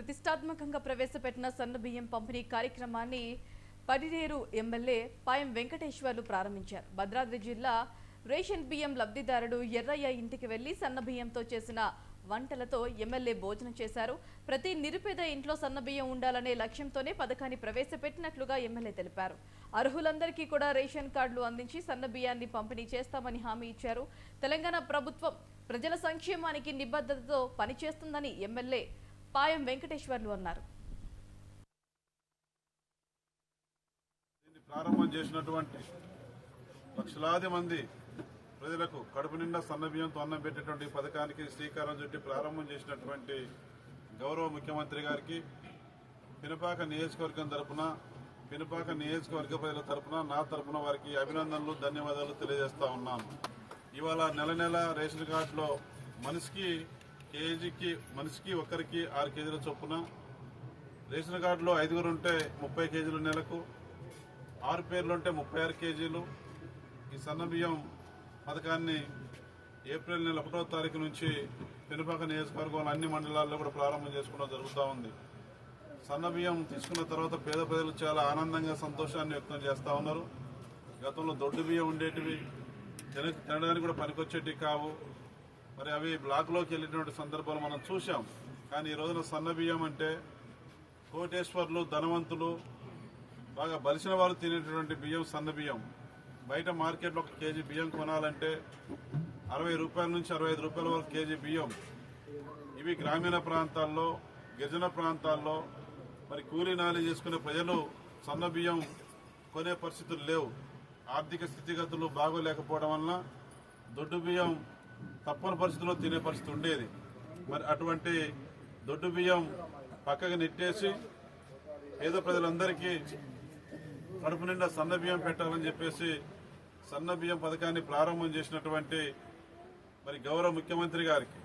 ప్రతిష్టాత్మకంగా ప్రవేశపెట్టిన సన్నబియ్యం పంపిణీ కార్యక్రమాన్ని పడినేరు ఎమ్మెల్యే పాయం వెంకటేశ్వర్లు ప్రారంభించారు. భద్రాద్రి జిల్లా రేషన్ బియ్యం లబ్ధిదారుడు ఎర్రయ్య ఇంటికి వెళ్లి సన్నబియ్యంతో చేసిన వంటలతో ఎమ్మెల్యే భోజనం చేశారు. ప్రతి నిరుపేద ఇంట్లో సన్నబియ్యం ఉండాలనే లక్ష్యంతోనే పథకాన్ని ప్రవేశపెట్టినట్లుగా ఎమ్మెల్యే తెలిపారు. అర్హులందరికీ కూడా రేషన్ కార్డులు అందించి సన్నబియ్యాన్ని పంపిణీ చేస్తామని హామీ ఇచ్చారు. తెలంగాణ ప్రభుత్వం ప్రజల సంక్షేమానికి నిబద్ధతతో పనిచేస్తుందని ఎమ్మెల్యే పాయం వెంకటేశ్వర్లు అన్నారు. ప్రారంభం చేసినటువంటి లక్షలాది మంది ప్రజలకు కడుపు నిండా సన్నబియ్యంతో అన్నం పెట్టేటువంటి పథకానికి శ్రీకారం చుట్టి ప్రారంభం చేసినటువంటి గౌరవ ముఖ్యమంత్రి గారికి పినపాక నియోజకవర్గం తరపున పినపాక నియోజకవర్గ ప్రజల తరపున నా తరపున వారికి అభినందనలు ధన్యవాదాలు తెలియజేస్తా ఉన్నాను. ఇవాళ నెల నెల రేషన్ కార్డులో మనిషికి ఒక్కరికి 6 కేజీల చొప్పున, రేషన్ కార్డులో 5 ఉంటే 30 కేజీలు నెలకు, 6 పేర్లు ఉంటే 36 కేజీలు. ఈ సన్నబియ్యం పథకాన్ని ఏప్రిల్ నెల 1వ తారీఖు నుంచి పెనుపాక నియోజకవర్గంలో అన్ని మండలాల్లో కూడా ప్రారంభం చేసుకోవడం జరుగుతూ ఉంది. సన్నబియ్యం తీసుకున్న తర్వాత పేద ప్రజలు చాలా ఆనందంగా సంతోషాన్ని వ్యక్తం చేస్తూ ఉన్నారు. గతంలో దొడ్డు బియ్యం ఉండేటివి, తినడానికి కూడా పనికొచ్చేటివి కావు. మరి అవి బ్లాక్లోకి వెళ్ళేటువంటి సందర్భాలు మనం చూసాం. కానీ ఈ రోజున సన్నబియ్యం అంటే కోటేశ్వర్లు, ధనవంతులు, బాగా బలిసిన వారు తినేటటువంటి బియ్యం సన్నబియ్యం. బయట మార్కెట్లో 1 కేజీ బియ్యం కొనాలంటే 60 రూపాయల నుంచి 65 రూపాయల వరకు కేజీ బియ్యం. ఇవి గ్రామీణ ప్రాంతాల్లో, గిరిజన ప్రాంతాల్లో మరి కూలీ నాలి చేసుకునే ప్రజలు సన్నబియ్యం కొనే పరిస్థితులు లేవు. ఆర్థిక స్థితిగతులు బాగోలేకపోవడం వలన దొడ్డు బియ్యం తప్పని పరిస్థితుల్లో తినే పరిస్థితి ఉండేది. మరి అటువంటి దొడ్డు బియ్యం పక్కకి నెట్టేసి పేద ప్రజలందరికీ కడుపు నిండా సన్నబియ్యం పెట్టాలని చెప్పేసి సన్నబియ్యం పథకాన్ని ప్రారంభం చేసినటువంటి మరి గౌరవ ముఖ్యమంత్రి గారికి